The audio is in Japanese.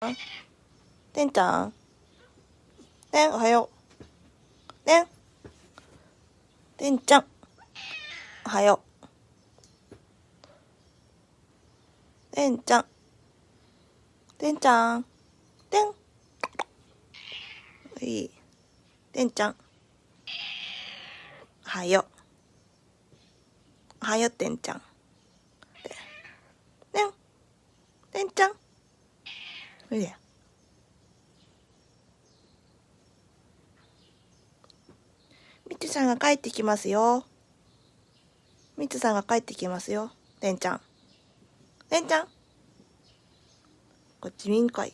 てんちゃん、おはよう。てんちゃん、おはよう。てんちゃん、てんちゃん、いい。てんちゃん、おはよう。おはよう、てんちゃん。てんちゃん。おいで。みつさんが帰ってきますよ。みつさんが帰ってきますよ。てんちゃん。こっち見んかい。